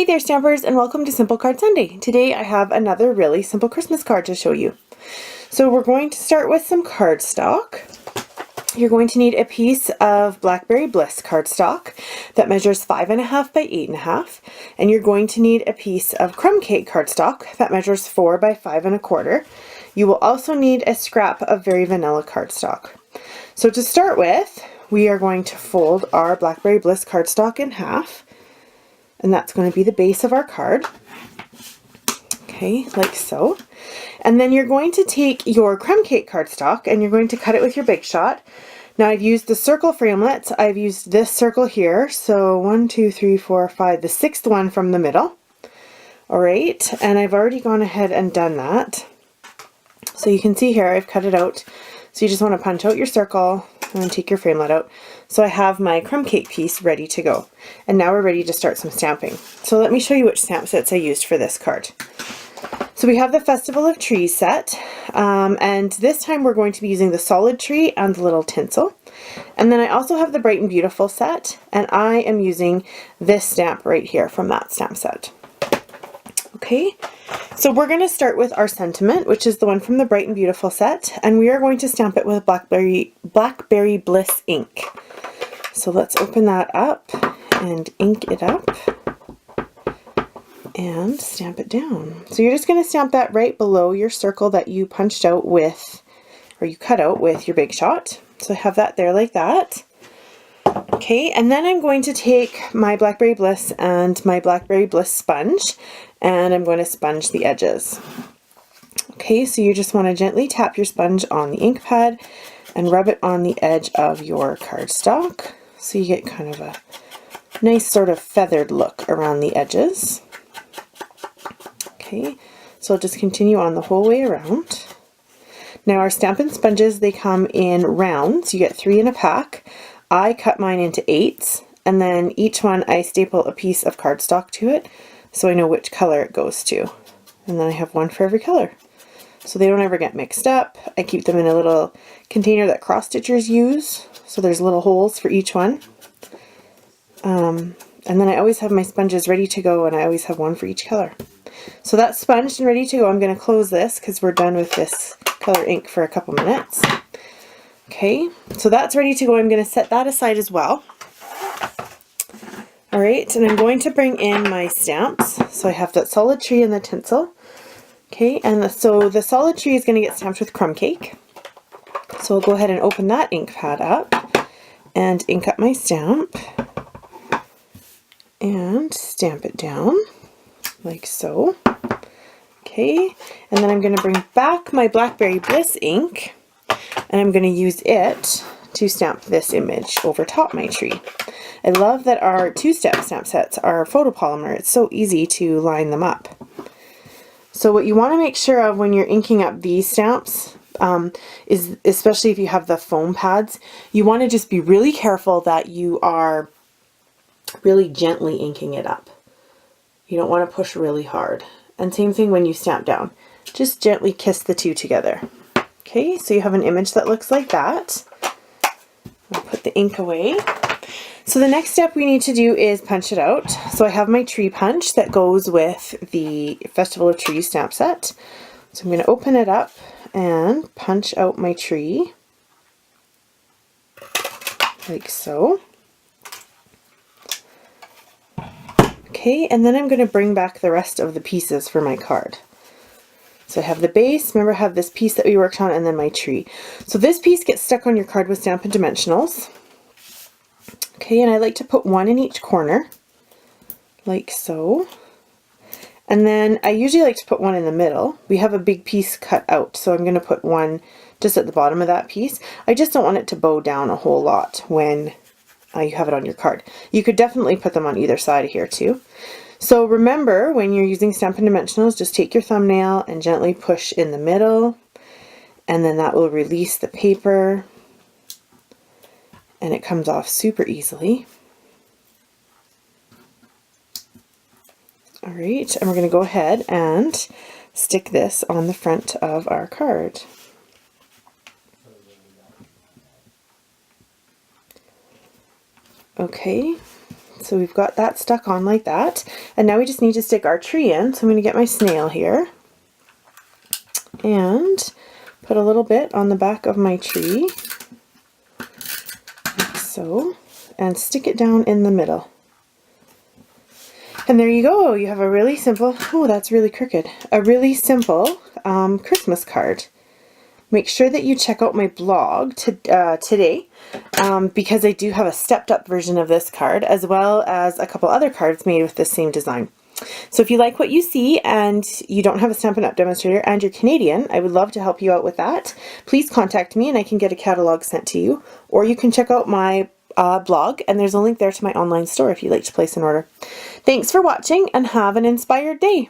Hey there, Stampers, and welcome to Simple Card Sunday. Today I have another really simple Christmas card to show you. So we're going to start with some cardstock. You're going to need a piece of Blackberry Bliss cardstock that measures 5.5 by 8.5, and you're going to need a piece of Crumb Cake cardstock that measures 4 by 5.25. You will also need a scrap of Very Vanilla cardstock. So to start with, we are going to fold our Blackberry Bliss cardstock in half. And that's going to be the base of our card. Okay, like so. And then you're going to take your Crumb Cake cardstock and you're going to cut it with your Big Shot. Now I've used the circle framelits. I've used this circle here. So 1, 2, 3, 4, 5, the sixth one from the middle. Alright, and I've already gone ahead and done that. So you can see here I've cut it out. So you just want to punch out your circle and then take your framelit out. So I have my Crumb Cake piece ready to go. And now we're ready to start some stamping. So let me show you which stamp sets I used for this card. So we have the Festival of Trees set, and this time we're going to be using the solid tree and the little tinsel. And then I also have the Bright and Beautiful set, and I am using this stamp right here from that stamp set. Okay, so we're going to start with our sentiment, which is the one from the Bright and Beautiful set, and we are going to stamp it with Blackberry Bliss ink. So let's open that up and ink it up and stamp it down. So you're just going to stamp that right below your circle that you punched out with, or you cut out with your Big Shot. So I have that there like that. Okay, and then I'm going to take my Blackberry Bliss and my Blackberry Bliss sponge, and I'm going to sponge the edges. Okay, so you just want to gently tap your sponge on the ink pad and rub it on the edge of your cardstock, so you get kind of a nice sort of feathered look around the edges. Okay, so I'll just continue on the whole way around. Now our Stampin' Sponges, they come in rounds. You get 3 in a pack. I cut mine into 8s, and then each one I staple a piece of cardstock to it so I know which color it goes to. And then I have one for every color. So they don't ever get mixed up. I keep them in a little container that cross stitchers use, so there's little holes for each one. And then I always have my sponges ready to go, and I always have one for each color. So that's sponged and ready to go. I'm going to close this because we're done with this color ink for a couple minutes. Okay, so that's ready to go. I'm going to set that aside as well. Alright, and I'm going to bring in my stamps. So I have that solid tree and the tinsel. Okay, and so the solid tree is going to get stamped with Crumb Cake. So I'll go ahead and open that ink pad up and ink up my stamp and stamp it down like so. Okay, and then I'm going to bring back my Blackberry Bliss ink, and I'm going to use it to stamp this image over top my tree. I love that our two-step stamp sets are photopolymer. It's so easy to line them up. So what you want to make sure of when you're inking up these stamps is, especially if you have the foam pads, you want to just be really careful that you are really gently inking it up. You don't want to push really hard. And same thing when you stamp down. Just gently kiss the two together. Okay, so you have an image that looks like that. I'll put the ink away. So the next step we need to do is punch it out. So I have my tree punch that goes with the Festival of Trees stamp set. So I'm going to open it up and punch out my tree like so. Okay, and then I'm going to bring back the rest of the pieces for my card. So I have the base, remember I have this piece that we worked on, and then my tree. So this piece gets stuck on your card with Stampin' Dimensionals. Okay, and I like to put one in each corner, like so. And then I usually like to put one in the middle. We have a big piece cut out, so I'm going to put one just at the bottom of that piece. I just don't want it to bow down a whole lot when you have it on your card. You could definitely put them on either side of here too. So remember, when you're using Stampin' Dimensionals, just take your thumbnail and gently push in the middle, and then that will release the paper, and it comes off super easily. Alright, and we're going to go ahead and stick this on the front of our card. Okay, So we've got that stuck on like that. And now we just need to stick our tree in. So I'm going to get my snail here and put a little bit on the back of my tree, like so, and stick it down in the middle. And there you go. You have a really simple, oh, that's really crooked, a really simple Christmas card. Make sure that you check out my blog today because I do have a stepped up version of this card as well as a couple other cards made with the same design. So if you like what you see and you don't have a Stampin' Up! Demonstrator and you're Canadian, I would love to help you out with that. Please contact me and I can get a catalog sent to you. Or you can check out my blog and there's a link there to my online store if you'd like to place an order. Thanks for watching and have an inspired day.